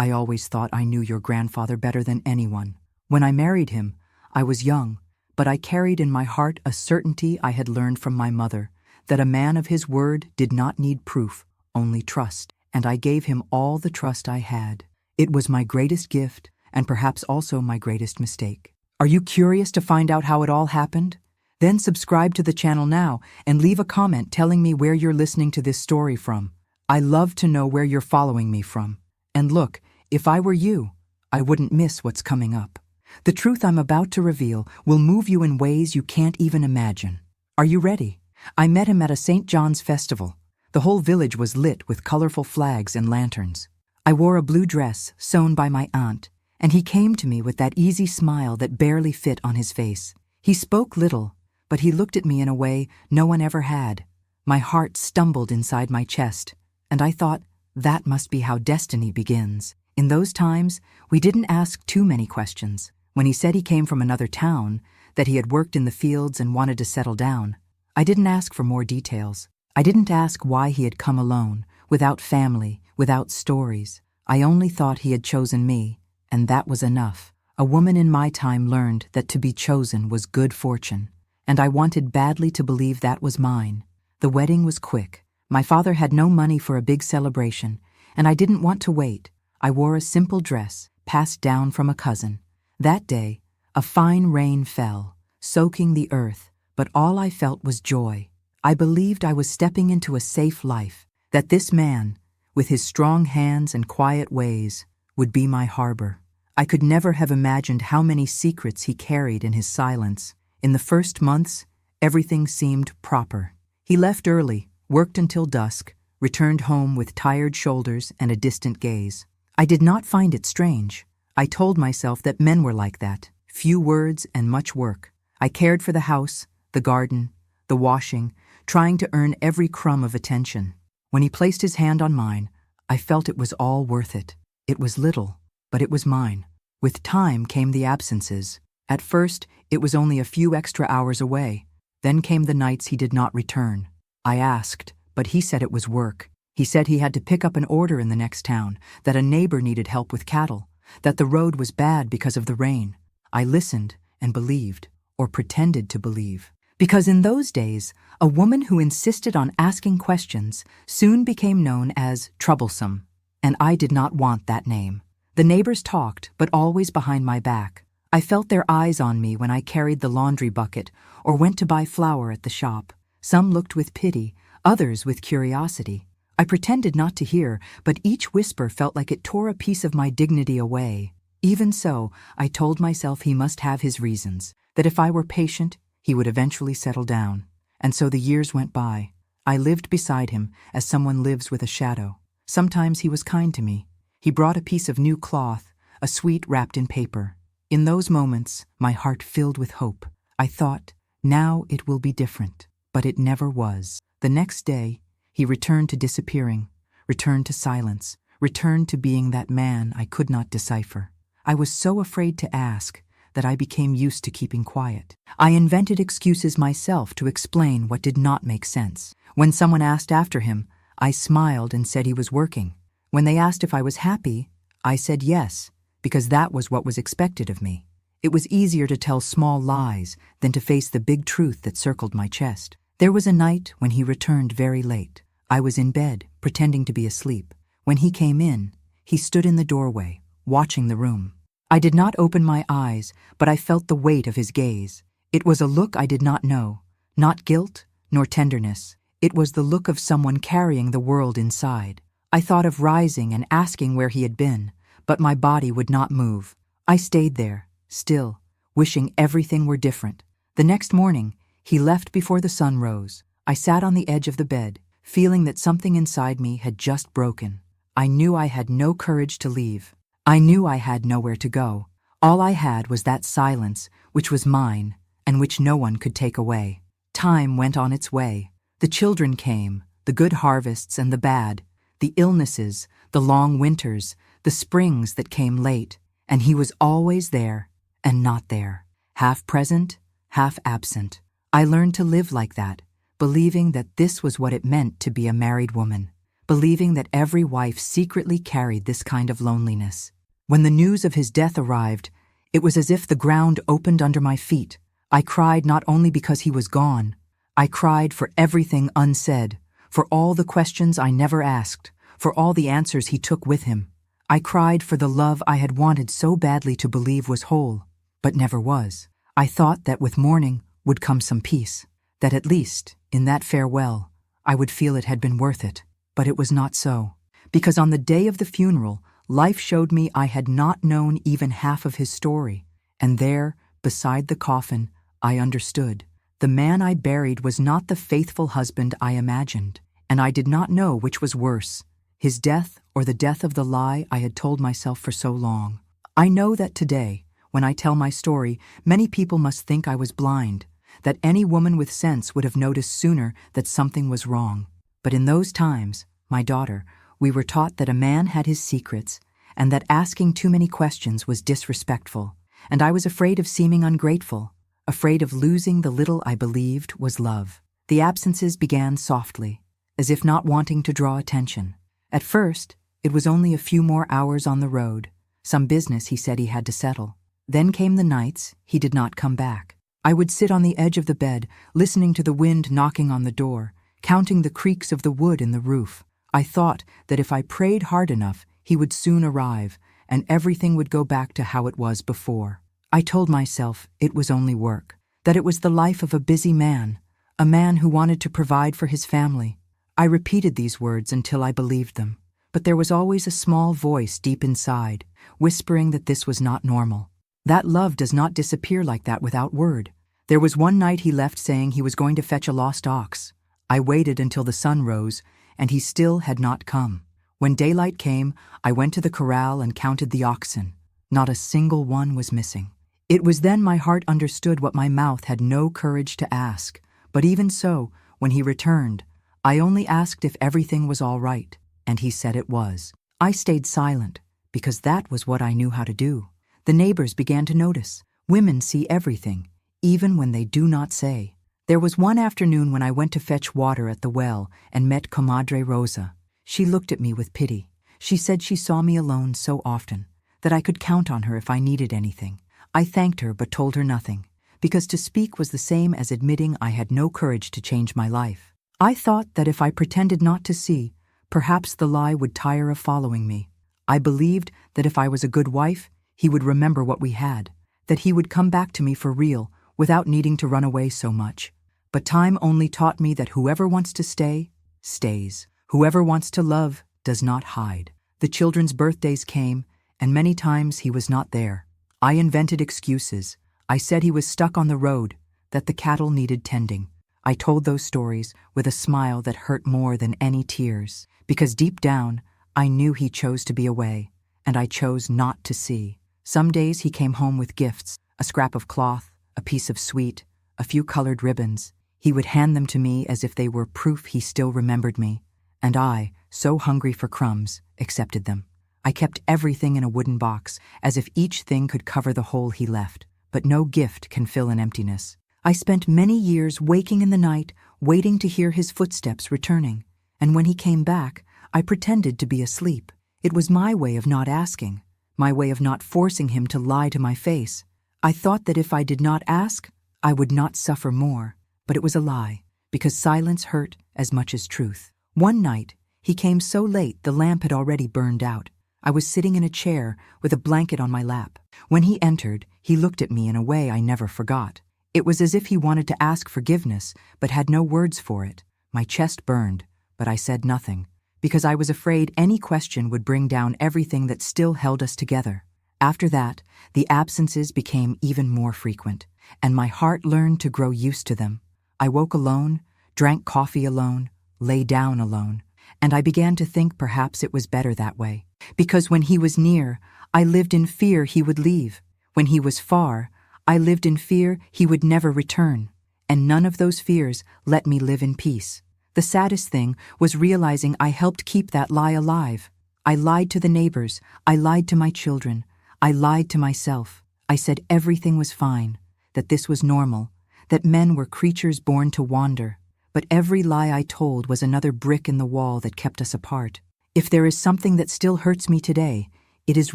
I always thought I knew your grandfather better than anyone. When I married him, I was young, but I carried in my heart a certainty I had learned from my mother, that a man of his word did not need proof, only trust, and I gave him all the trust I had. It was my greatest gift, and perhaps also my greatest mistake. Are you curious to find out how it all happened? Then subscribe to the channel now and leave a comment telling me where you're listening to this story from. I love to know where you're following me from. And look, if I were you, I wouldn't miss what's coming up. The truth I'm about to reveal will move you in ways you can't even imagine. Are you ready? I met him at a St. John's festival. The whole village was lit with colorful flags and lanterns. I wore a blue dress sewn by my aunt, and he came to me with that easy smile that barely fit on his face. He spoke little, but he looked at me in a way no one ever had. My heart stumbled inside my chest, and I thought, that must be how destiny begins. In those times, we didn't ask too many questions. When he said he came from another town, that he had worked in the fields and wanted to settle down, I didn't ask for more details. I didn't ask why he had come alone, without family, without stories. I only thought he had chosen me, and that was enough. A woman in my time learned that to be chosen was good fortune, and I wanted badly to believe that was mine. The wedding was quick. My father had no money for a big celebration, and I didn't want to wait. I wore a simple dress, passed down from a cousin. That day, a fine rain fell, soaking the earth, but all I felt was joy. I believed I was stepping into a safe life, that this man, with his strong hands and quiet ways, would be my harbor. I could never have imagined how many secrets he carried in his silence. In the first months, everything seemed proper. He left early, worked until dusk, returned home with tired shoulders and a distant gaze. I did not find it strange. I told myself that men were like that, few words and much work. I cared for the house, the garden, the washing, trying to earn every crumb of attention. When he placed his hand on mine, I felt it was all worth it. It was little, but it was mine. With time came the absences. At first, it was only a few extra hours away. Then came the nights he did not return. I asked, but he said it was work. He said he had to pick up an order in the next town, that a neighbor needed help with cattle, that the road was bad because of the rain. I listened and believed, or pretended to believe. Because in those days, a woman who insisted on asking questions soon became known as troublesome, and I did not want that name. The neighbors talked, but always behind my back. I felt their eyes on me when I carried the laundry bucket or went to buy flour at the shop. Some looked with pity, others with curiosity. I pretended not to hear, but each whisper felt like it tore a piece of my dignity away. Even so, I told myself he must have his reasons, that if I were patient, he would eventually settle down. And so the years went by. I lived beside him as someone lives with a shadow. Sometimes he was kind to me. He brought a piece of new cloth, a sweet wrapped in paper. In those moments, my heart filled with hope. I thought, now it will be different. But it never was. The next day, he returned to disappearing, returned to silence, returned to being that man I could not decipher. I was so afraid to ask that I became used to keeping quiet. I invented excuses myself to explain what did not make sense. When someone asked after him, I smiled and said he was working. When they asked if I was happy, I said yes, because that was what was expected of me. It was easier to tell small lies than to face the big truth that circled my chest. There was a night when he returned very late. I was in bed, pretending to be asleep. When he came in, he stood in the doorway, watching the room. I did not open my eyes, but I felt the weight of his gaze. It was a look I did not know, not guilt nor tenderness. It was the look of someone carrying the world inside. I thought of rising and asking where he had been, but my body would not move. I stayed there, still, wishing everything were different. The next morning, he left before the sun rose. I sat on the edge of the bed, feeling that something inside me had just broken. I knew I had no courage to leave. I knew I had nowhere to go. All I had was that silence, which was mine, and which no one could take away. Time went on its way. The children came, the good harvests and the bad, the illnesses, the long winters, the springs that came late, and he was always there and not there, half present, half absent. I learned to live like that, believing that this was what it meant to be a married woman. believing that every wife secretly carried this kind of loneliness. When the news of his death arrived, it was as if the ground opened under my feet. I cried not only because he was gone, I cried for everything unsaid, for all the questions I never asked, for all the answers he took with him. I cried for the love I had wanted so badly to believe was whole, but never was. I thought that with mourning would come some peace, that at least, in that farewell, I would feel it had been worth it. But it was not so, because on the day of the funeral, life showed me I had not known even half of his story, and there, beside the coffin, I understood. The man I buried was not the faithful husband I imagined, and I did not know which was worse, his death or the death of the lie I had told myself for so long. I know that today, when I tell my story, many people must think I was blind, that any woman with sense would have noticed sooner that something was wrong. But in those times, my daughter, we were taught that a man had his secrets, and that asking too many questions was disrespectful, and I was afraid of seeming ungrateful, afraid of losing the little I believed was love. The absences began softly, as if not wanting to draw attention. At first, it was only a few more hours on the road, some business he said he had to settle. Then came the nights he did not come back. I would sit on the edge of the bed, listening to the wind knocking on the door, counting the creaks of the wood in the roof. I thought that if I prayed hard enough, he would soon arrive, and everything would go back to how it was before. I told myself it was only work, that it was the life of a busy man, a man who wanted to provide for his family. I repeated these words until I believed them, but there was always a small voice deep inside, whispering that this was not normal. That love does not disappear like that without word. There was one night he left saying he was going to fetch a lost ox. I waited until the sun rose, and he still had not come. When daylight came, I went to the corral and counted the oxen. Not a single one was missing. It was then my heart understood what my mouth had no courage to ask. But even so, when he returned, I only asked if everything was all right, and he said it was. I stayed silent, because that was what I knew how to do. The neighbors began to notice. Women see everything, even when they do not say. There was one afternoon when I went to fetch water at the well and met Comadre Rosa. She looked at me with pity. She said she saw me alone so often, that I could count on her if I needed anything. I thanked her but told her nothing, because to speak was the same as admitting I had no courage to change my life. I thought that if I pretended not to see, perhaps the lie would tire of following me. I believed that if I was a good wife, he would remember what we had, that he would come back to me for real, without needing to run away so much. But time only taught me that whoever wants to stay, stays. Whoever wants to love does not hide. The children's birthdays came, and many times he was not there. I invented excuses. I said he was stuck on the road, that the cattle needed tending. I told those stories with a smile that hurt more than any tears, because deep down, I knew he chose to be away, and I chose not to see. Some days he came home with gifts, a scrap of cloth, a piece of sweet, a few colored ribbons. He would hand them to me as if they were proof he still remembered me, and I, so hungry for crumbs, accepted them. I kept everything in a wooden box, as if each thing could cover the hole he left, but no gift can fill an emptiness. I spent many years waking in the night, waiting to hear his footsteps returning, and when he came back, I pretended to be asleep. It was my way of not asking, my way of not forcing him to lie to my face. I thought that if I did not ask, I would not suffer more, but it was a lie, because silence hurt as much as truth. One night, he came so late the lamp had already burned out. I was sitting in a chair with a blanket on my lap. When he entered, he looked at me in a way I never forgot. It was as if he wanted to ask forgiveness, but had no words for it. My chest burned, but I said nothing, because I was afraid any question would bring down everything that still held us together. After that, the absences became even more frequent, and my heart learned to grow used to them. I woke alone, drank coffee alone, lay down alone, and I began to think perhaps it was better that way. Because when he was near, I lived in fear he would leave. When he was far, I lived in fear he would never return. And none of those fears let me live in peace. The saddest thing was realizing I helped keep that lie alive. I lied to the neighbors. I lied to my children. I lied to myself. I said everything was fine, that this was normal, that men were creatures born to wander. but every lie I told was another brick in the wall that kept us apart. If there is something that still hurts me today, it is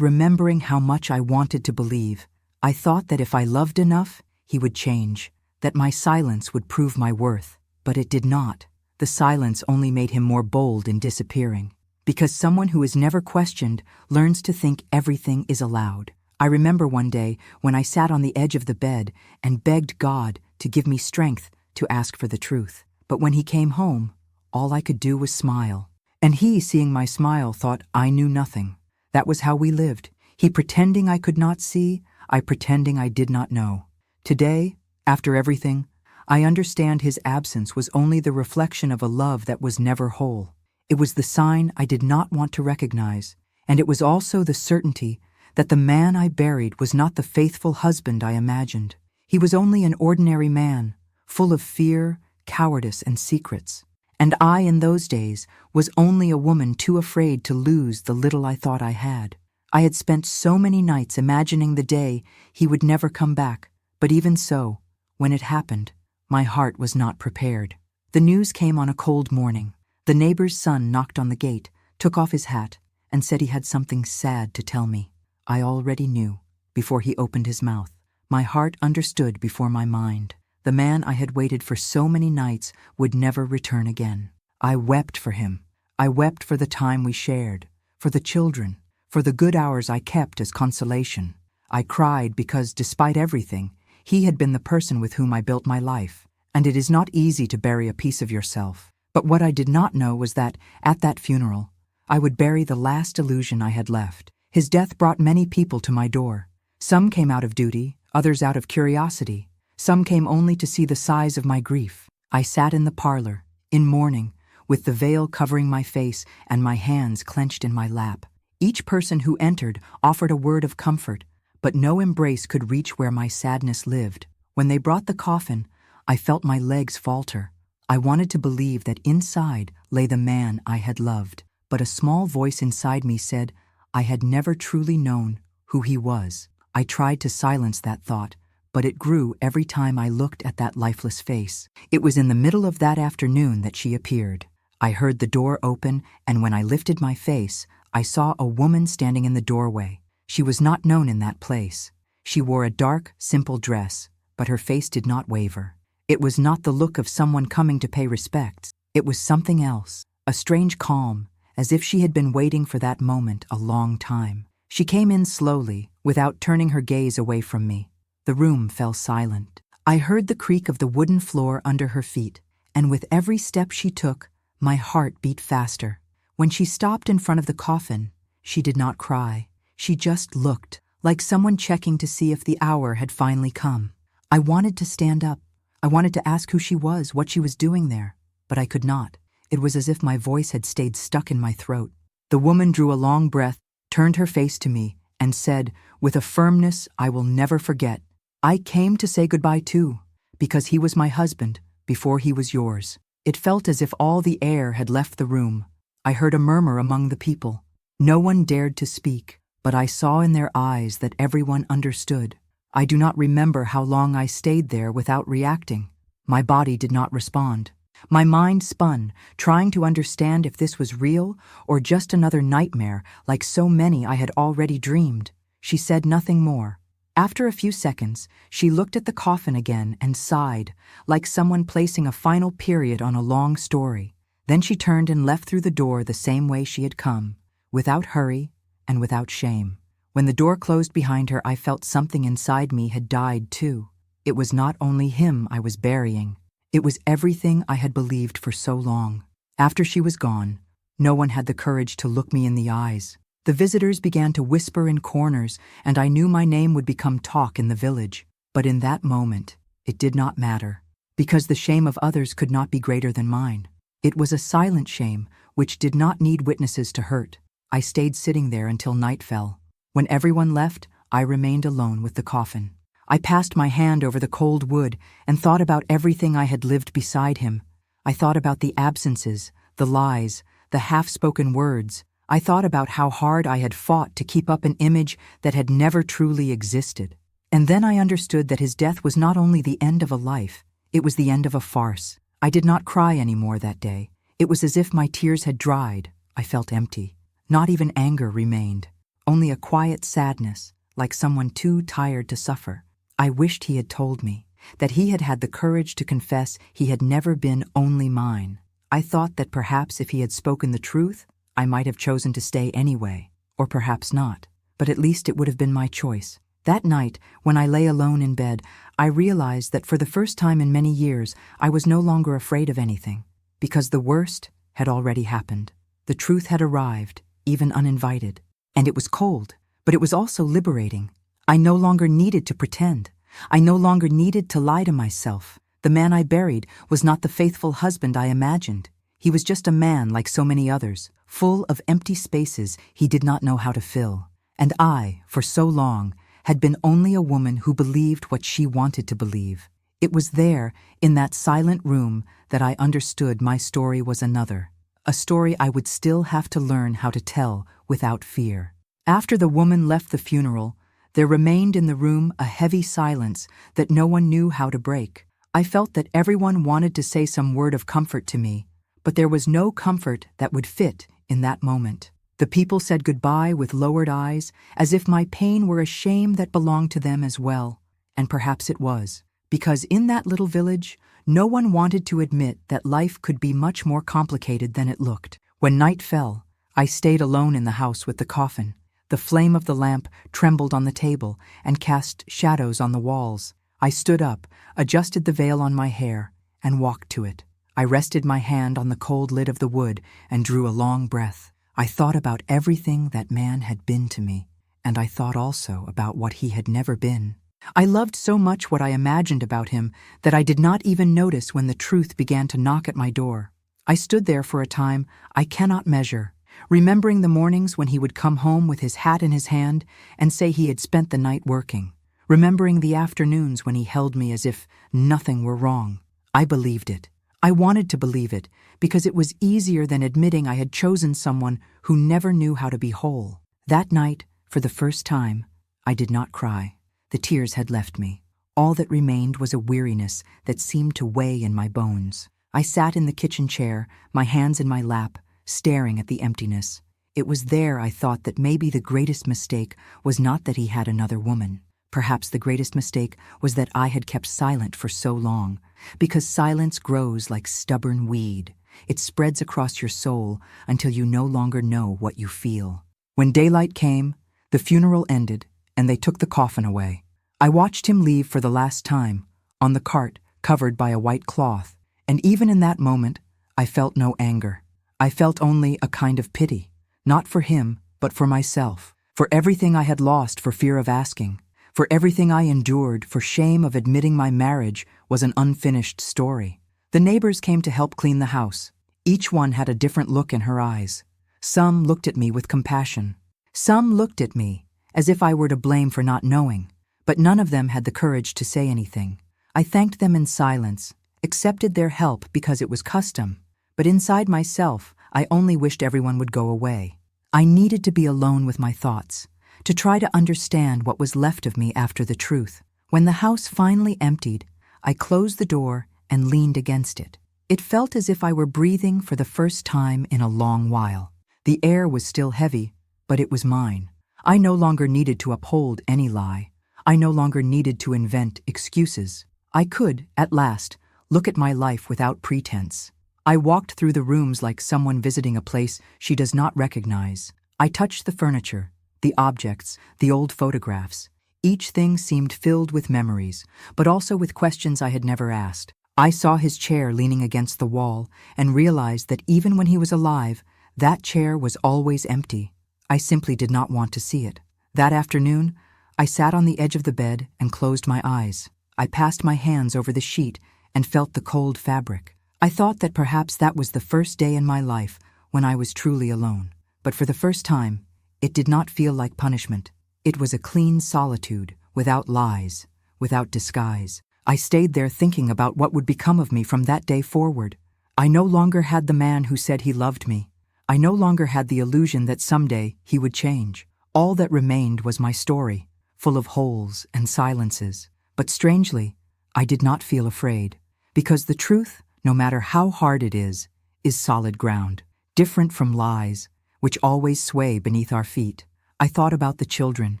remembering how much I wanted to believe. I thought that if I loved enough, he would change, that my silence would prove my worth. But it did not. The silence only made him more bold in disappearing. Because someone who is never questioned learns to think everything is allowed. I remember one day when I sat on the edge of the bed and begged God to give me strength to ask for the truth. But when he came home, all I could do was smile. And he, seeing my smile, thought I knew nothing. That was how we lived. He pretending I could not see, I pretending I did not know. Today, after everything, I understand his absence was only the reflection of a love that was never whole. It was the sign I did not want to recognize, and it was also the certainty that the man I buried was not the faithful husband I imagined. He was only an ordinary man, full of fear, cowardice, and secrets. And I, in those days, was only a woman too afraid to lose the little I thought I had. I had spent so many nights imagining the day he would never come back, but even so, when it happened, my heart was not prepared. The news came on a cold morning. The neighbor's son knocked on the gate, took off his hat, and said he had something sad to tell me. I already knew, before he opened his mouth. My heart understood before my mind. The man I had waited for so many nights would never return again. I wept for him. I wept for the time we shared, for the children, for the good hours I kept as consolation. I cried because, despite everything, he had been the person with whom I built my life. And it is not easy to bury a piece of yourself. But what I did not know was that, at that funeral, I would bury the last illusion I had left. His death brought many people to my door. Some came out of duty, others out of curiosity. Some came only to see the size of my grief. I sat in the parlor, in mourning, with the veil covering my face and my hands clenched in my lap. Each person who entered offered a word of comfort, but no embrace could reach where my sadness lived. When they brought the coffin, I felt my legs falter. I wanted to believe that inside lay the man I had loved, but a small voice inside me said I had never truly known who he was. I tried to silence that thought, but it grew every time I looked at that lifeless face. It was in the middle of that afternoon that she appeared. I heard the door open, and when I lifted my face, I saw a woman standing in the doorway. She was not known in that place. She wore a dark, simple dress, but her face did not waver. It was not the look of someone coming to pay respects. It was something else, a strange calm, as if she had been waiting for that moment a long time. She came in slowly, without turning her gaze away from me. The room fell silent. I heard the creak of the wooden floor under her feet, and with every step she took, my heart beat faster. When she stopped in front of the coffin, she did not cry. She just looked, like someone checking to see if the hour had finally come. I wanted to stand up. I wanted to ask who she was, what she was doing there, but I could not. It was as if my voice had stayed stuck in my throat. The woman drew a long breath, turned her face to me, and said, with a firmness I will never forget, I came to say goodbye too, because he was my husband before he was yours. It felt as if all the air had left the room. I heard a murmur among the people. No one dared to speak, but I saw in their eyes that everyone understood. I do not remember how long I stayed there without reacting. My body did not respond. My mind spun, trying to understand if this was real or just another nightmare like so many I had already dreamed. She said nothing more. After a few seconds, she looked at the coffin again and sighed, like someone placing a final period on a long story. Then she turned and left through the door the same way she had come, without hurry and without shame. When the door closed behind her, I felt something inside me had died too. It was not only him I was burying. It was everything I had believed for so long. After she was gone, no one had the courage to look me in the eyes. The visitors began to whisper in corners, and I knew my name would become talk in the village. But in that moment, it did not matter, because the shame of others could not be greater than mine. It was a silent shame, which did not need witnesses to hurt. I stayed sitting there until night fell. When everyone left, I remained alone with the coffin. I passed my hand over the cold wood and thought about everything I had lived beside him. I thought about the absences, the lies, the half-spoken words. I thought about how hard I had fought to keep up an image that had never truly existed. And then I understood that his death was not only the end of a life, it was the end of a farce. I did not cry anymore that day. It was as if my tears had dried. I felt empty. Not even anger remained. Only a quiet sadness, like someone too tired to suffer. I wished he had told me, that he had had the courage to confess he had never been only mine. I thought that perhaps if he had spoken the truth, I might have chosen to stay anyway, or perhaps not, but at least it would have been my choice. That night, when I lay alone in bed, I realized that for the first time in many years, I was no longer afraid of anything, because the worst had already happened. The truth had arrived, even uninvited, and it was cold, but it was also liberating. I no longer needed to pretend. I no longer needed to lie to myself. The man I buried was not the faithful husband I imagined. He was just a man like so many others, full of empty spaces he did not know how to fill. And I, for so long, had been only a woman who believed what she wanted to believe. It was there, in that silent room, that I understood my story was another. A story I would still have to learn how to tell without fear. After the woman left the funeral, there remained in the room a heavy silence that no one knew how to break. I felt that everyone wanted to say some word of comfort to me, but there was no comfort that would fit in that moment. The people said goodbye with lowered eyes, as if my pain were a shame that belonged to them as well. And perhaps it was, because in that little village, no one wanted to admit that life could be much more complicated than it looked. When night fell, I stayed alone in the house with the coffin. The flame of the lamp trembled on the table and cast shadows on the walls. I stood up, adjusted the veil on my hair, and walked to it. I rested my hand on the cold lid of the wood and drew a long breath. I thought about everything that man had been to me, and I thought also about what he had never been. I loved so much what I imagined about him that I did not even notice when the truth began to knock at my door. I stood there for a time I cannot measure, remembering the mornings when he would come home with his hat in his hand and say he had spent the night working, remembering the afternoons when he held me as if nothing were wrong. I believed it. I wanted to believe it because it was easier than admitting I had chosen someone who never knew how to be whole. That night, for the first time, I did not cry. The tears had left me. All that remained was a weariness that seemed to weigh in my bones. I sat in the kitchen chair, my hands in my lap, staring at the emptiness. It was there I thought that maybe the greatest mistake was not that he had another woman. Perhaps the greatest mistake was that I had kept silent for so long, because silence grows like stubborn weed. It spreads across your soul until you no longer know what you feel. When daylight came, the funeral ended, and they took the coffin away. I watched him leave for the last time, on the cart covered by a white cloth, and even in that moment, I felt no anger. I felt only a kind of pity, not for him, but for myself, for everything I had lost for fear of asking, for everything I endured for shame of admitting my marriage was an unfinished story. The neighbors came to help clean the house. Each one had a different look in her eyes. Some looked at me with compassion. Some looked at me as if I were to blame for not knowing, but none of them had the courage to say anything. I thanked them in silence, accepted their help because it was custom, but inside myself, I only wished everyone would go away. I needed to be alone with my thoughts, to try to understand what was left of me after the truth. When the house finally emptied, I closed the door and leaned against it. It felt as if I were breathing for the first time in a long while. The air was still heavy, but it was mine. I no longer needed to uphold any lie. I no longer needed to invent excuses. I could, at last, look at my life without pretense. I walked through the rooms like someone visiting a place she does not recognize. I touched the furniture, the objects, the old photographs. Each thing seemed filled with memories, but also with questions I had never asked. I saw his chair leaning against the wall and realized that even when he was alive, that chair was always empty. I simply did not want to see it. That afternoon, I sat on the edge of the bed and closed my eyes. I passed my hands over the sheet and felt the cold fabric. I thought that perhaps that was the first day in my life when I was truly alone. But for the first time, it did not feel like punishment. It was a clean solitude, without lies, without disguise. I stayed there thinking about what would become of me from that day forward. I no longer had the man who said he loved me. I no longer had the illusion that someday he would change. All that remained was my story, full of holes and silences. But strangely, I did not feel afraid, because the truth, no matter how hard it is solid ground, different from lies, which always sway beneath our feet. I thought about the children.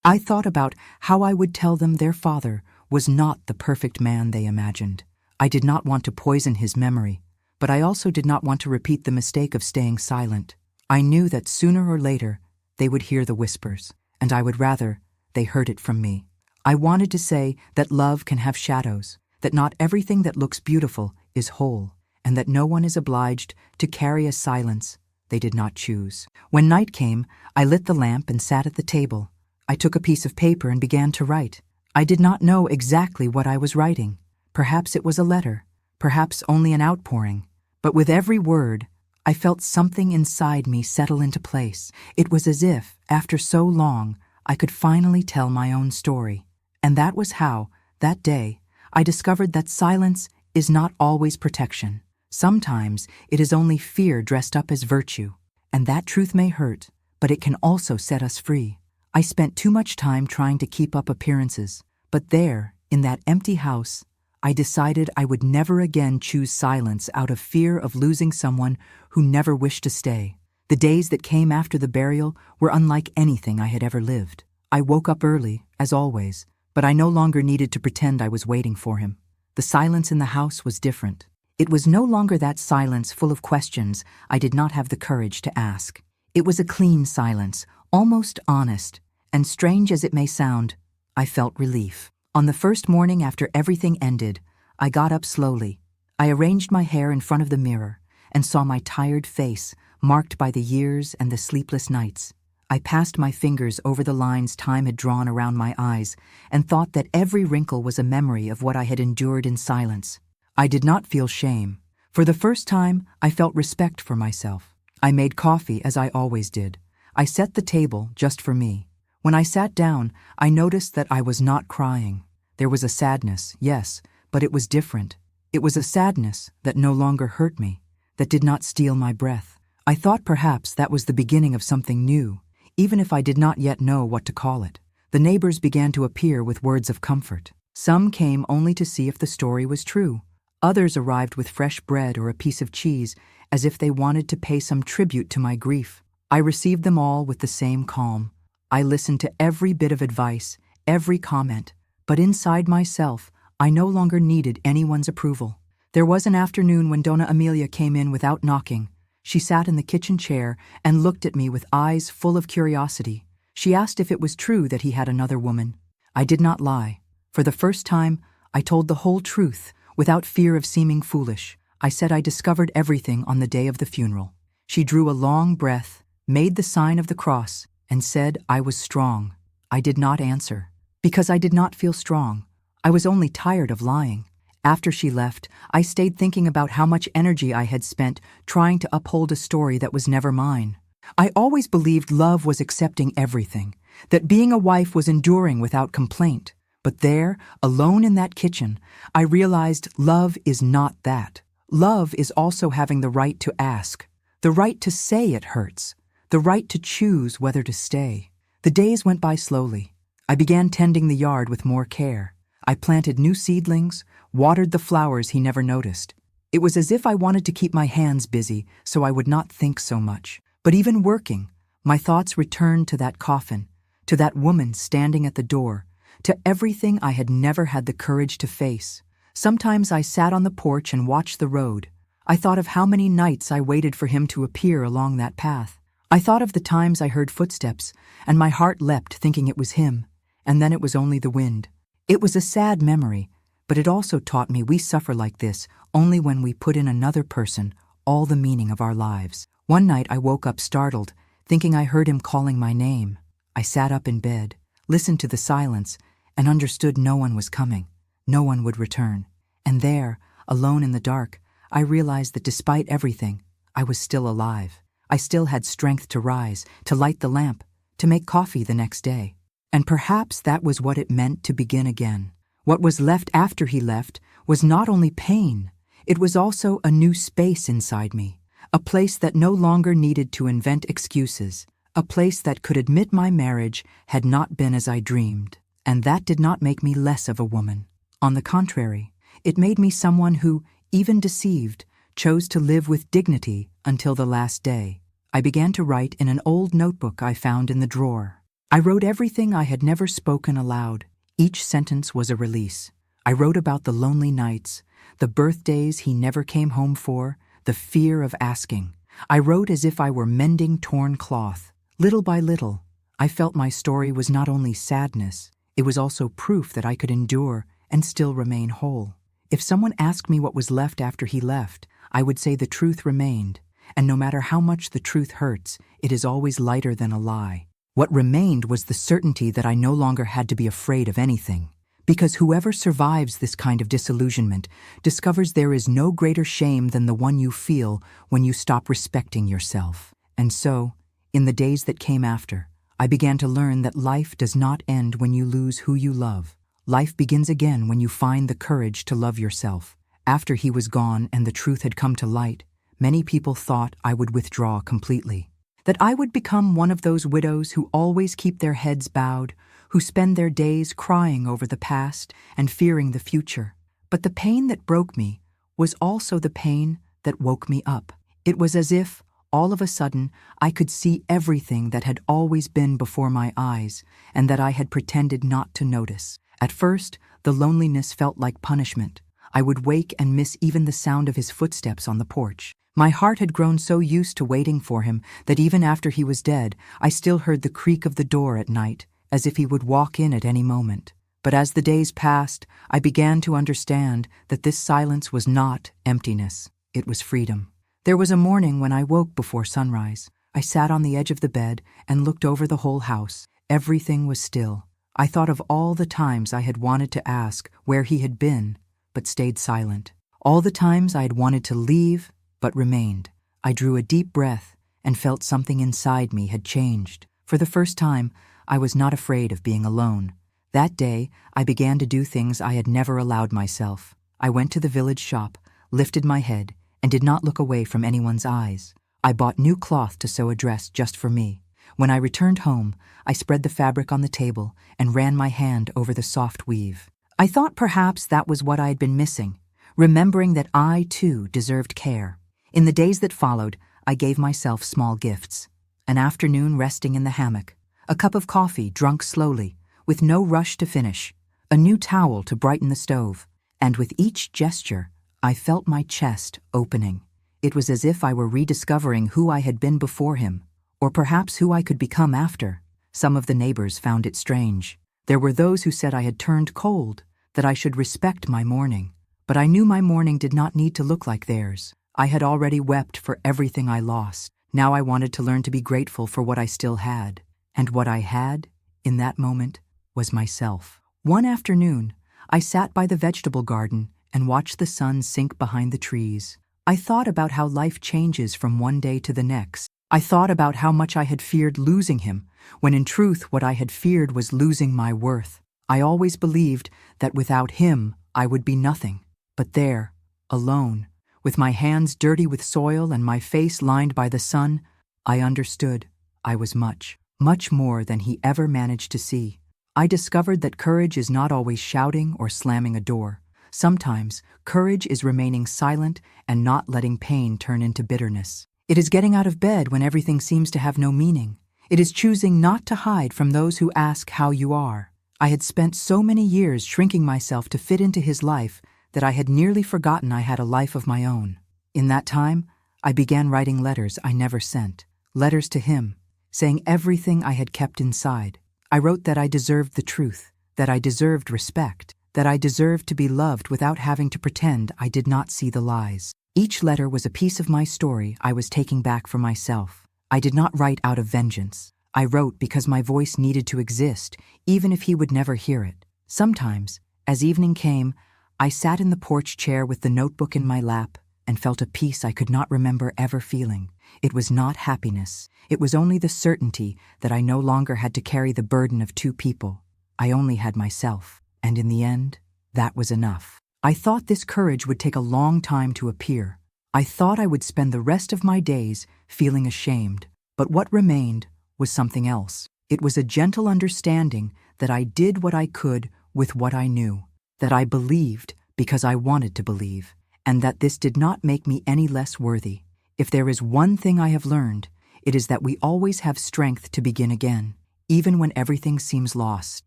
I thought about how I would tell them their father was not the perfect man they imagined. I did not want to poison his memory, but I also did not want to repeat the mistake of staying silent. I knew that sooner or later they would hear the whispers, and I would rather they heard it from me. I wanted to say that love can have shadows, that not everything that looks beautiful is whole, and that no one is obliged to carry a silence they did not choose. When night came, I lit the lamp and sat at the table. I took a piece of paper and began to write. I did not know exactly what I was writing. Perhaps it was a letter, perhaps only an outpouring. But with every word, I felt something inside me settle into place. It was as if, after so long, I could finally tell my own story. And that was how, that day, I discovered that silence is not always protection. Sometimes it is only fear dressed up as virtue. And that truth may hurt, but it can also set us free. I spent too much time trying to keep up appearances. But there, in that empty house, I decided I would never again choose silence out of fear of losing someone who never wished to stay. The days that came after the burial were unlike anything I had ever lived. I woke up early, as always, but I no longer needed to pretend I was waiting for him. The silence in the house was different. It was no longer that silence full of questions I did not have the courage to ask. It was a clean silence, almost honest, and strange as it may sound, I felt relief. On the first morning after everything ended, I got up slowly. I arranged my hair in front of the mirror and saw my tired face marked by the years and the sleepless nights. I passed my fingers over the lines time had drawn around my eyes and thought that every wrinkle was a memory of what I had endured in silence. I did not feel shame. For the first time, I felt respect for myself. I made coffee as I always did. I set the table just for me. When I sat down, I noticed that I was not crying. There was a sadness, yes, but it was different. It was a sadness that no longer hurt me, that did not steal my breath. I thought perhaps that was the beginning of something new, even if I did not yet know what to call it. The neighbors began to appear with words of comfort. Some came only to see if the story was true. Others arrived with fresh bread or a piece of cheese, as if they wanted to pay some tribute to my grief. I received them all with the same calm. I listened to every bit of advice, every comment, but inside myself, I no longer needed anyone's approval. There was an afternoon when Dona Amelia came in without knocking. She sat in the kitchen chair and looked at me with eyes full of curiosity. She asked if it was true that he had another woman. I did not lie. For the first time, I told the whole truth, without fear of seeming foolish. I said I discovered everything on the day of the funeral. She drew a long breath, made the sign of the cross, and said I was strong. I did not answer, because I did not feel strong. I was only tired of lying. After she left, I stayed thinking about how much energy I had spent trying to uphold a story that was never mine. I always believed love was accepting everything, that being a wife was enduring without complaint. But there, alone in that kitchen, I realized love is not that. Love is also having the right to ask, the right to say it hurts, the right to choose whether to stay. The days went by slowly. I began tending the yard with more care. I planted new seedlings, watered the flowers he never noticed. It was as if I wanted to keep my hands busy so I would not think so much. But even working, my thoughts returned to that coffin, to that woman standing at the door, to everything I had never had the courage to face. Sometimes I sat on the porch and watched the road. I thought of how many nights I waited for him to appear along that path. I thought of the times I heard footsteps, and my heart leapt thinking it was him, and then it was only the wind. It was a sad memory, but it also taught me we suffer like this only when we put in another person all the meaning of our lives. One night I woke up startled, thinking I heard him calling my name. I sat up in bed, listened to the silence, and understood no one was coming. No one would return. And there, alone in the dark, I realized that despite everything, I was still alive. I still had strength to rise, to light the lamp, to make coffee the next day. And perhaps that was what it meant to begin again. What was left after he left was not only pain, it was also a new space inside me, a place that no longer needed to invent excuses, a place that could admit my marriage had not been as I dreamed. And that did not make me less of a woman. On the contrary, it made me someone who, even deceived, chose to live with dignity until the last day. I began to write in an old notebook I found in the drawer. I wrote everything I had never spoken aloud. Each sentence was a release. I wrote about the lonely nights, the birthdays he never came home for, the fear of asking. I wrote as if I were mending torn cloth. Little by little, I felt my story was not only sadness, it was also proof that I could endure and still remain whole. If someone asked me what was left after he left, I would say the truth remained, and no matter how much the truth hurts, it is always lighter than a lie. What remained was the certainty that I no longer had to be afraid of anything, because whoever survives this kind of disillusionment discovers there is no greater shame than the one you feel when you stop respecting yourself. And so, in the days that came after, I began to learn that life does not end when you lose who you love. Life begins again when you find the courage to love yourself. After he was gone and the truth had come to light, many people thought I would withdraw completely, that I would become one of those widows who always keep their heads bowed, who spend their days crying over the past and fearing the future. But the pain that broke me was also the pain that woke me up. It was as if, all of a sudden, I could see everything that had always been before my eyes and that I had pretended not to notice. At first, the loneliness felt like punishment. I would wake and miss even the sound of his footsteps on the porch. My heart had grown so used to waiting for him that even after he was dead, I still heard the creak of the door at night, as if he would walk in at any moment. But as the days passed, I began to understand that this silence was not emptiness, it was freedom. There was a morning when I woke before sunrise. I sat on the edge of the bed and looked over the whole house. Everything was still. I thought of all the times I had wanted to ask where he had been, but stayed silent. All the times I had wanted to leave, but remained. I drew a deep breath and felt something inside me had changed. For the first time, I was not afraid of being alone. That day, I began to do things I had never allowed myself. I went to the village shop, lifted my head, and did not look away from anyone's eyes. I bought new cloth to sew a dress just for me. When I returned home, I spread the fabric on the table and ran my hand over the soft weave. I thought perhaps that was what I had been missing, remembering that I, too, deserved care. In the days that followed, I gave myself small gifts. An afternoon resting in the hammock, a cup of coffee drunk slowly, with no rush to finish, a new towel to brighten the stove, and with each gesture, I felt my chest opening. It was as if I were rediscovering who I had been before him, or perhaps who I could become after. Some of the neighbors found it strange. There were those who said I had turned cold, that I should respect my mourning. But I knew my mourning did not need to look like theirs. I had already wept for everything I lost. Now I wanted to learn to be grateful for what I still had. And what I had, in that moment, was myself. One afternoon, I sat by the vegetable garden and watched the sun sink behind the trees. I thought about how life changes from one day to the next. I thought about how much I had feared losing him, when in truth what I had feared was losing my worth. I always believed that without him I would be nothing. But there, alone, with my hands dirty with soil and my face lined by the sun, I understood I was much, much more than he ever managed to see. I discovered that courage is not always shouting or slamming a door. Sometimes, courage is remaining silent and not letting pain turn into bitterness. It is getting out of bed when everything seems to have no meaning. It is choosing not to hide from those who ask how you are. I had spent so many years shrinking myself to fit into his life that I had nearly forgotten I had a life of my own. In that time, I began writing letters I never sent. Letters to him, saying everything I had kept inside. I wrote that I deserved the truth, that I deserved respect, that I deserved to be loved without having to pretend I did not see the lies. Each letter was a piece of my story I was taking back for myself. I did not write out of vengeance. I wrote because my voice needed to exist, even if he would never hear it. Sometimes, as evening came, I sat in the porch chair with the notebook in my lap and felt a peace I could not remember ever feeling. It was not happiness. It was only the certainty that I no longer had to carry the burden of two people. I only had myself. And in the end, that was enough. I thought this courage would take a long time to appear. I thought I would spend the rest of my days feeling ashamed. But what remained was something else. It was a gentle understanding that I did what I could with what I knew, that I believed because I wanted to believe, and that this did not make me any less worthy. If there is one thing I have learned, it is that we always have strength to begin again, even when everything seems lost,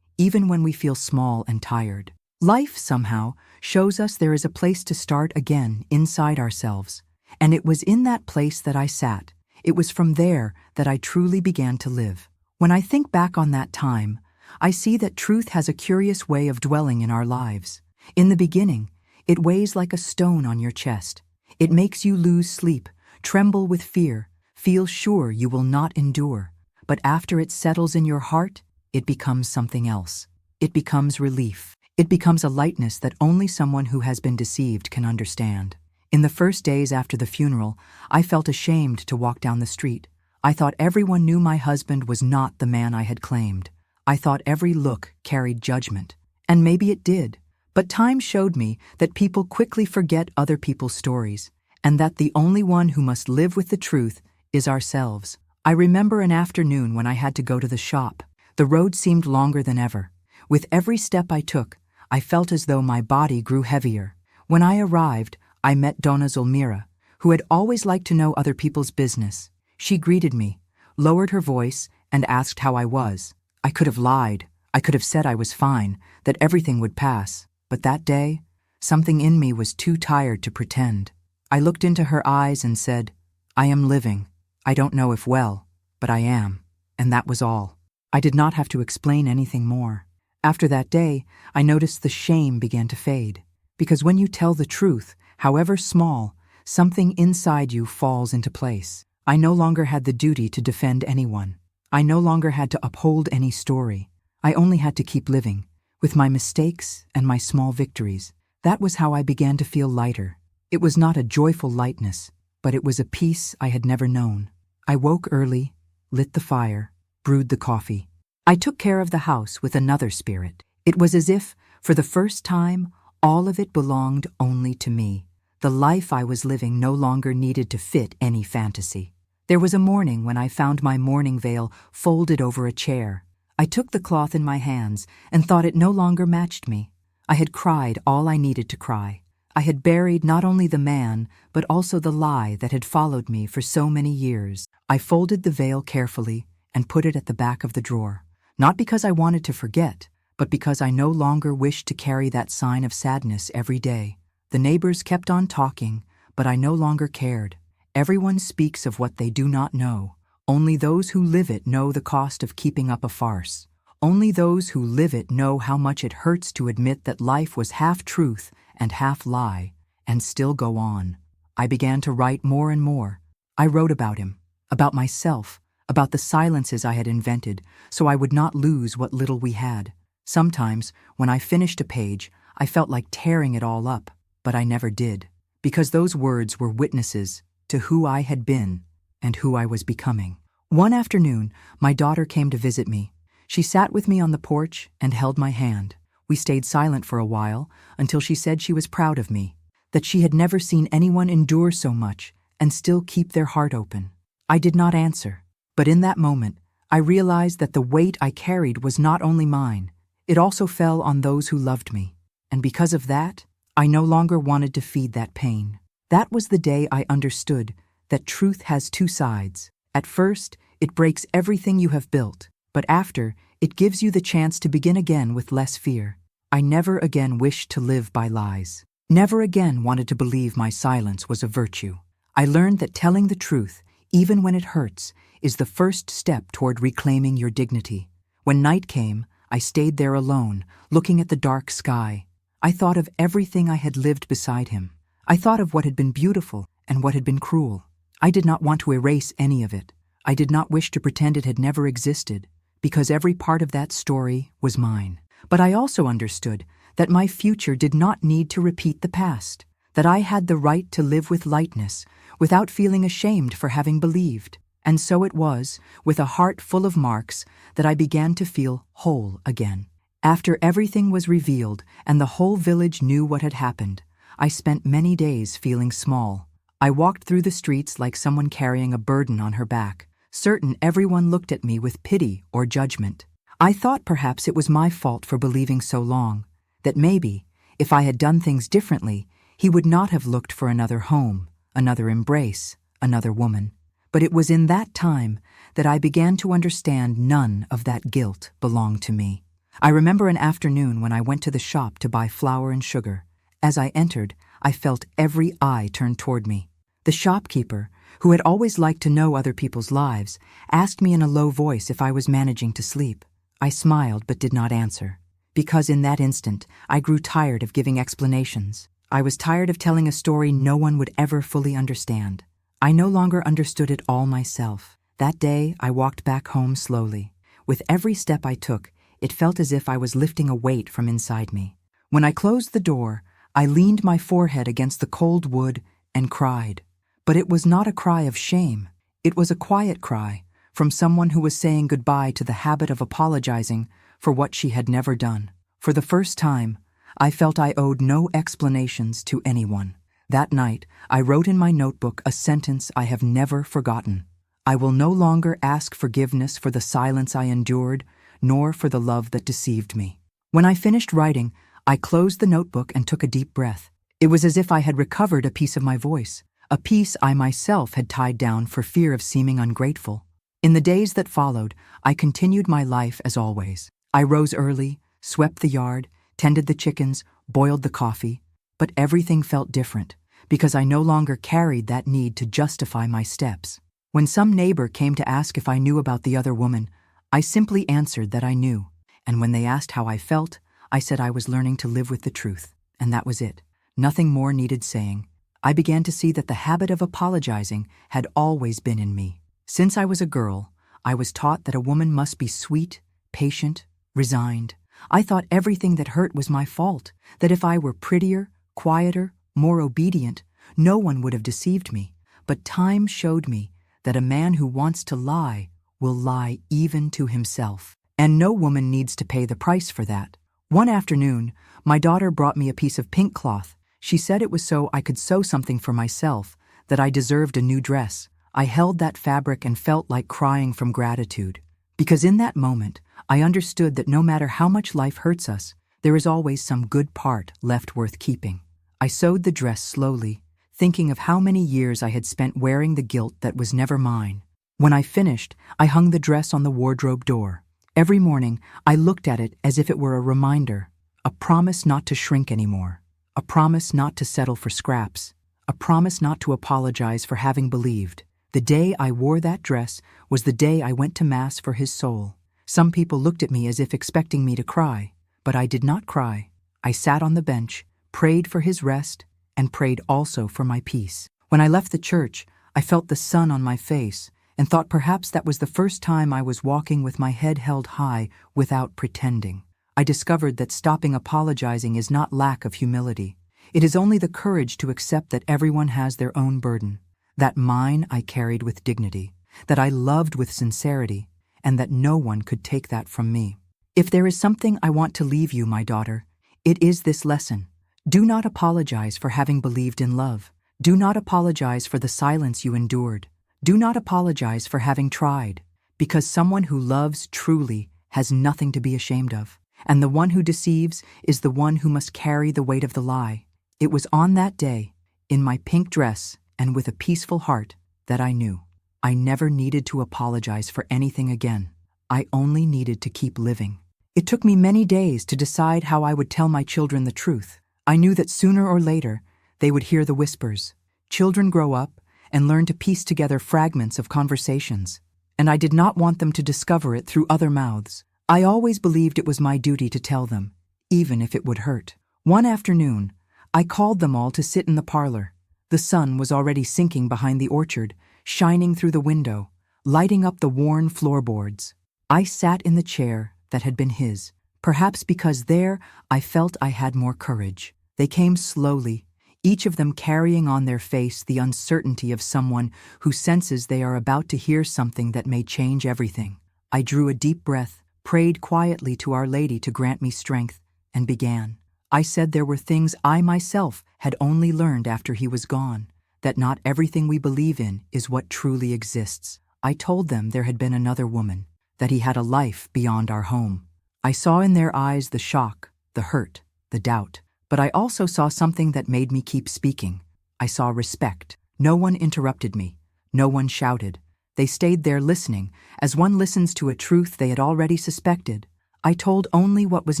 even when we feel small and tired. Life, somehow, shows us there is a place to start again inside ourselves, and it was in that place that I sat. It was from there that I truly began to live. When I think back on that time, I see that truth has a curious way of dwelling in our lives. In the beginning, it weighs like a stone on your chest. It makes you lose sleep, tremble with fear, feel sure you will not endure. But after it settles in your heart, it becomes something else. It becomes relief. It becomes a lightness that only someone who has been deceived can understand. In the first days after the funeral, I felt ashamed to walk down the street. I thought everyone knew my husband was not the man I had claimed. I thought every look carried judgment. And maybe it did. But time showed me that people quickly forget other people's stories, and that the only one who must live with the truth is ourselves. I remember an afternoon when I had to go to the shop. The road seemed longer than ever. With every step I took, I felt as though my body grew heavier. When I arrived, I met Donna Zulmira, who had always liked to know other people's business. She greeted me, lowered her voice, and asked how I was. I could have lied. I could have said I was fine, that everything would pass. But that day, something in me was too tired to pretend. I looked into her eyes and said, "I am living. I don't know if well, but I am." And that was all. I did not have to explain anything more. After that day, I noticed the shame began to fade. Because when you tell the truth, however small, something inside you falls into place. I no longer had the duty to defend anyone. I no longer had to uphold any story. I only had to keep living, with my mistakes and my small victories. That was how I began to feel lighter. It was not a joyful lightness, but it was a peace I had never known. I woke early, lit the fire, brewed the coffee. I took care of the house with another spirit. It was as if, for the first time, all of it belonged only to me. The life I was living no longer needed to fit any fantasy. There was a morning when I found my mourning veil folded over a chair. I took the cloth in my hands and thought it no longer matched me. I had cried all I needed to cry. I had buried not only the man, but also the lie that had followed me for so many years. I folded the veil carefully and put it at the back of the drawer. Not because I wanted to forget, but because I no longer wished to carry that sign of sadness every day. The neighbors kept on talking, but I no longer cared. Everyone speaks of what they do not know. Only those who live it know the cost of keeping up a farce. Only those who live it know how much it hurts to admit that life was half truth and half lie, and still go on. I began to write more and more. I wrote about him, about myself, about the silences I had invented, so I would not lose what little we had. Sometimes, when I finished a page, I felt like tearing it all up, but I never did, because those words were witnesses to who I had been and who I was becoming. One afternoon, my daughter came to visit me. She sat with me on the porch and held my hand. We stayed silent for a while until she said she was proud of me, that she had never seen anyone endure so much and still keep their heart open. I did not answer, but in that moment, I realized that the weight I carried was not only mine, it also fell on those who loved me. And because of that, I no longer wanted to feed that pain. That was the day I understood that truth has two sides. At first, it breaks everything you have built, but after, it gives you the chance to begin again with less fear. I never again wished to live by lies. Never again wanted to believe my silence was a virtue. I learned that telling the truth, even when it hurts, is the first step toward reclaiming your dignity. When night came, I stayed there alone, looking at the dark sky. I thought of everything I had lived beside him. I thought of what had been beautiful and what had been cruel. I did not want to erase any of it. I did not wish to pretend it had never existed, because every part of that story was mine. But I also understood that my future did not need to repeat the past, that I had the right to live with lightness, without feeling ashamed for having believed. And so it was, with a heart full of marks, that I began to feel whole again. After everything was revealed and the whole village knew what had happened, I spent many days feeling small. I walked through the streets like someone carrying a burden on her back, certain everyone looked at me with pity or judgment. I thought perhaps it was my fault for believing so long, that maybe, if I had done things differently, He would not have looked for another home, another embrace, another woman. But it was in that time that I began to understand none of that guilt belonged to me. I remember an afternoon when I went to the shop to buy flour and sugar. As I entered, I felt every eye turn toward me. The shopkeeper, who had always liked to know other people's lives, asked me in a low voice if I was managing to sleep. I smiled but did not answer, because in that instant I grew tired of giving explanations. I was tired of telling a story no one would ever fully understand. I no longer understood it all myself. That day, I walked back home slowly. With every step I took, it felt as if I was lifting a weight from inside me. When I closed the door, I leaned my forehead against the cold wood and cried. But it was not a cry of shame. It was a quiet cry from someone who was saying goodbye to the habit of apologizing for what she had never done. For the first time, I felt I owed no explanations to anyone. That night, I wrote in my notebook a sentence I have never forgotten. I will no longer ask forgiveness for the silence I endured, nor for the love that deceived me. When I finished writing, I closed the notebook and took a deep breath. It was as if I had recovered a piece of my voice, a piece I myself had tied down for fear of seeming ungrateful. In the days that followed, I continued my life as always. I rose early, swept the yard, tended the chickens, boiled the coffee, but everything felt different, because I no longer carried that need to justify my steps. When some neighbor came to ask if I knew about the other woman, I simply answered that I knew, and when they asked how I felt, I said I was learning to live with the truth, and that was it. Nothing more needed saying. I began to see that the habit of apologizing had always been in me. Since I was a girl, I was taught that a woman must be sweet, patient, resigned. I thought everything that hurt was my fault, that if I were prettier, quieter, more obedient, no one would have deceived me. But time showed me that a man who wants to lie will lie even to himself. And no woman needs to pay the price for that. One afternoon, my daughter brought me a piece of pink cloth. She said it was so I could sew something for myself, that I deserved a new dress. I held that fabric and felt like crying from gratitude. Because in that moment, I understood that no matter how much life hurts us, there is always some good part left worth keeping. I sewed the dress slowly, thinking of how many years I had spent wearing the guilt that was never mine. When I finished, I hung the dress on the wardrobe door. Every morning, I looked at it as if it were a reminder, a promise not to shrink anymore, a promise not to settle for scraps, a promise not to apologize for having believed. The day I wore that dress was the day I went to Mass for his soul. Some people looked at me as if expecting me to cry, but I did not cry. I sat on the bench, prayed for his rest, and prayed also for my peace. When I left the church, I felt the sun on my face and thought perhaps that was the first time I was walking with my head held high without pretending. I discovered that stopping apologizing is not lack of humility. It is only the courage to accept that everyone has their own burden, that mine I carried with dignity, that I loved with sincerity, and that no one could take that from me. If there is something I want to leave you, my daughter, it is this lesson. Do not apologize for having believed in love. Do not apologize for the silence you endured. Do not apologize for having tried, because someone who loves truly has nothing to be ashamed of, and the one who deceives is the one who must carry the weight of the lie. It was on that day, in my pink dress and with a peaceful heart, that I knew I never needed to apologize for anything again. I only needed to keep living. It took me many days to decide how I would tell my children the truth. I knew that sooner or later they would hear the whispers. Children grow up and learn to piece together fragments of conversations, and I did not want them to discover it through other mouths. I always believed it was my duty to tell them, even if it would hurt. One afternoon, I called them all to sit in the parlor. The sun was already sinking behind the orchard, shining through the window, lighting up the worn floorboards. I sat in the chair that had been his, perhaps because there I felt I had more courage. They came slowly, each of them carrying on their face the uncertainty of someone who senses they are about to hear something that may change everything. I drew a deep breath, prayed quietly to Our Lady to grant me strength, and began. I said there were things I myself had only learned after he was gone, that not everything we believe in is what truly exists. I told them there had been another woman, that he had a life beyond our home. I saw in their eyes the shock, the hurt, the doubt, But I also saw something that made me keep speaking. I saw respect. No one interrupted me. No one shouted. They stayed there listening, as one listens to a truth they had already suspected. I told only what was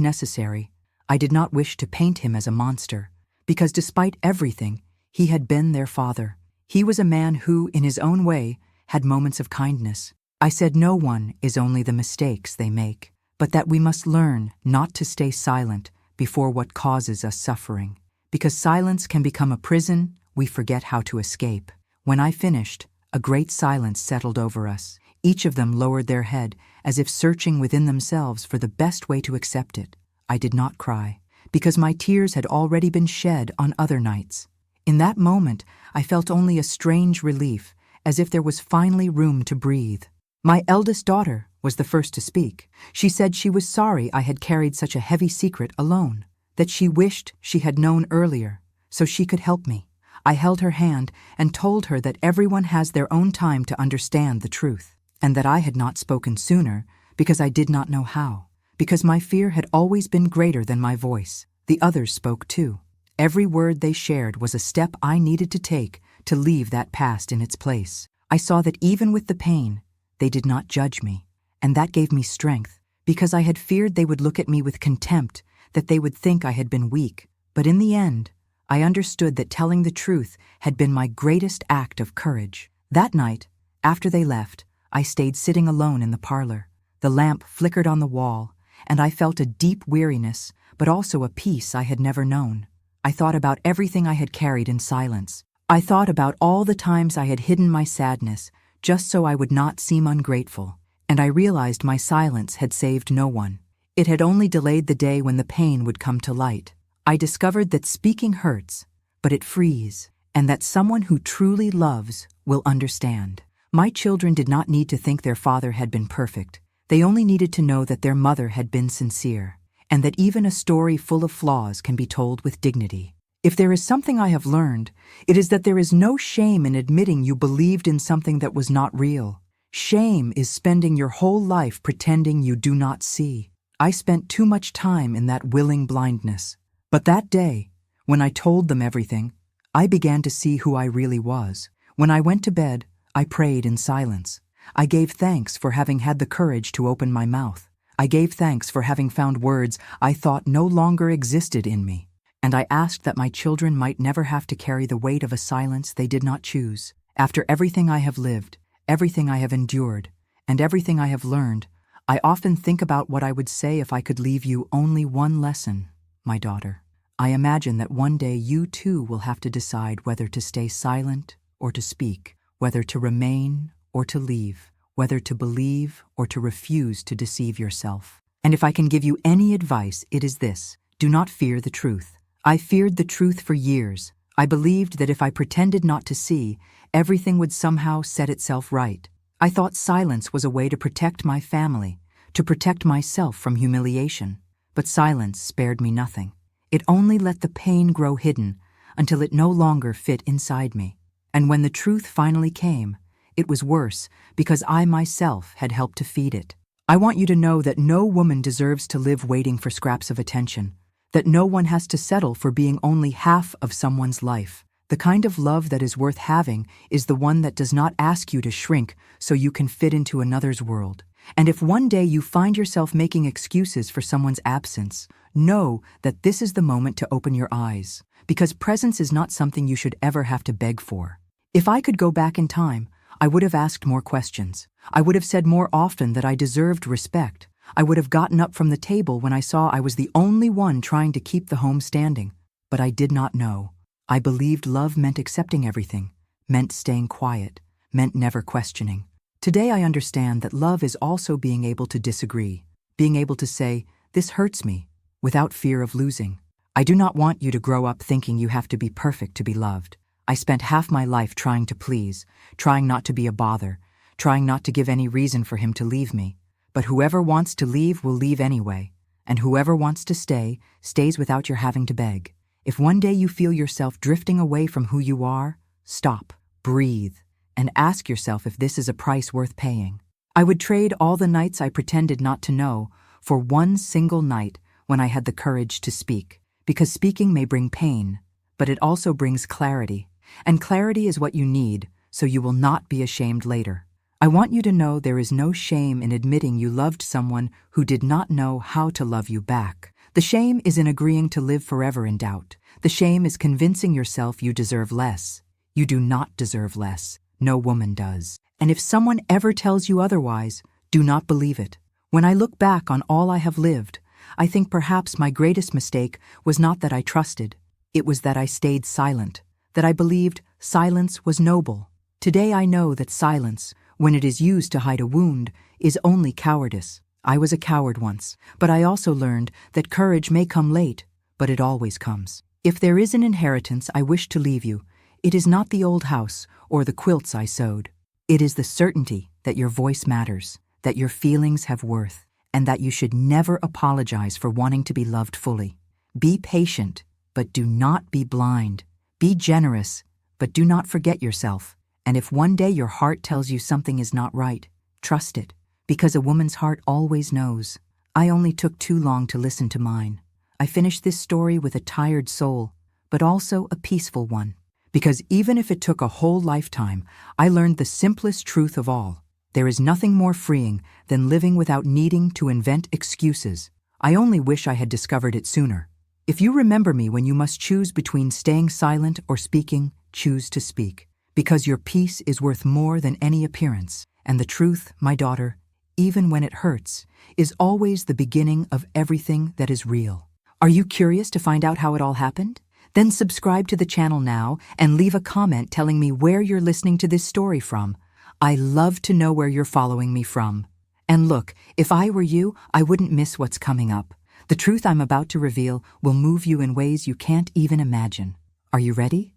necessary. I did not wish to paint him as a monster, because despite everything, he had been their father. He was a man who, in his own way, had moments of kindness. I said no one is only the mistakes they make, but that we must learn not to stay silent before what causes us suffering. Because silence can become a prison, we forget how to escape. When I finished, a great silence settled over us. Each of them lowered their head, as if searching within themselves for the best way to accept it. I did not cry, because my tears had already been shed on other nights. In that moment, I felt only a strange relief, as if there was finally room to breathe. My eldest daughter was the first to speak. She said she was sorry I had carried such a heavy secret alone, that she wished she had known earlier, so she could help me. I held her hand and told her that everyone has their own time to understand the truth, and that I had not spoken sooner because I did not know how, because my fear had always been greater than my voice. The others spoke too. Every word they shared was a step I needed to take to leave that past in its place. I saw that even with the pain, they did not judge me, and that gave me strength, because I had feared they would look at me with contempt, that they would think I had been weak. But in the end, I understood that telling the truth had been my greatest act of courage. That night, after they left, I stayed sitting alone in the parlor. The lamp flickered on the wall, and I felt a deep weariness, but also a peace I had never known. I thought about everything I had carried in silence. I thought about all the times I had hidden my sadness, just so I would not seem ungrateful, and I realized my silence had saved no one. It had only delayed the day when the pain would come to light. I discovered that speaking hurts, but it frees, and that someone who truly loves will understand. My children did not need to think their father had been perfect. They only needed to know that their mother had been sincere, and that even a story full of flaws can be told with dignity. If there is something I have learned, it is that there is no shame in admitting you believed in something that was not real. Shame is spending your whole life pretending you do not see. I spent too much time in that willing blindness. But that day, when I told them everything, I began to see who I really was. When I went to bed, I prayed in silence. I gave thanks for having had the courage to open my mouth. I gave thanks for having found words I thought no longer existed in me. And I asked that my children might never have to carry the weight of a silence they did not choose. After everything I have lived, everything I have endured, and everything I have learned, I often think about what I would say if I could leave you only one lesson, my daughter. I imagine that one day you too will have to decide whether to stay silent or to speak, whether to remain or to leave, whether to believe or to refuse to deceive yourself. And if I can give you any advice, it is this: do not fear the truth. I feared the truth for years. I believed that if I pretended not to see, everything would somehow set itself right. I thought silence was a way to protect my family, to protect myself from humiliation. But silence spared me nothing. It only let the pain grow hidden until it no longer fit inside me. And when the truth finally came, it was worse because I myself had helped to feed it. I want you to know that no woman deserves to live waiting for scraps of attention, that no one has to settle for being only half of someone's life. The kind of love that is worth having is the one that does not ask you to shrink so you can fit into another's world. And if one day you find yourself making excuses for someone's absence, know that this is the moment to open your eyes, because presence is not something you should ever have to beg for. If I could go back in time, I would have asked more questions. I would have said more often that I deserved respect. I would have gotten up from the table when I saw I was the only one trying to keep the home standing. But I did not know. I believed love meant accepting everything, meant staying quiet, meant never questioning. Today I understand that love is also being able to disagree, being able to say, "This hurts me," without fear of losing. I do not want you to grow up thinking you have to be perfect to be loved. I spent half my life trying to please, trying not to be a bother, trying not to give any reason for him to leave me. But whoever wants to leave will leave anyway, and whoever wants to stay, stays without your having to beg. If one day you feel yourself drifting away from who you are, stop, breathe, and ask yourself if this is a price worth paying. I would trade all the nights I pretended not to know for one single night when I had the courage to speak, because speaking may bring pain, but it also brings clarity. And clarity is what you need, so you will not be ashamed later. I want you to know there is no shame in admitting you loved someone who did not know how to love you back. The shame is in agreeing to live forever in doubt. The shame is convincing yourself you deserve less. You do not deserve less. No woman does. And if someone ever tells you otherwise, do not believe it. When I look back on all I have lived, I think perhaps my greatest mistake was not that I trusted. It was that I stayed silent, that I believed silence was noble. Today I know that silence, when it is used to hide a wound, is only cowardice. I was a coward once, but I also learned that courage may come late, but it always comes. If there is an inheritance I wish to leave you, it is not the old house or the quilts I sewed. It is the certainty that your voice matters, that your feelings have worth, and that you should never apologize for wanting to be loved fully. Be patient, but do not be blind. Be generous, but do not forget yourself. And if one day your heart tells you something is not right, trust it, because a woman's heart always knows. I only took too long to listen to mine. I finished this story with a tired soul, but also a peaceful one. Because even if it took a whole lifetime, I learned the simplest truth of all. There is nothing more freeing than living without needing to invent excuses. I only wish I had discovered it sooner. If you remember me when you must choose between staying silent or speaking, choose to speak. Because your peace is worth more than any appearance. And the truth, my daughter, even when it hurts, is always the beginning of everything that is real. Are you curious to find out how it all happened? Then subscribe to the channel now and leave a comment telling me where you're listening to this story from. I love to know where you're following me from. And look, if I were you, I wouldn't miss what's coming up. The truth I'm about to reveal will move you in ways you can't even imagine. Are you ready?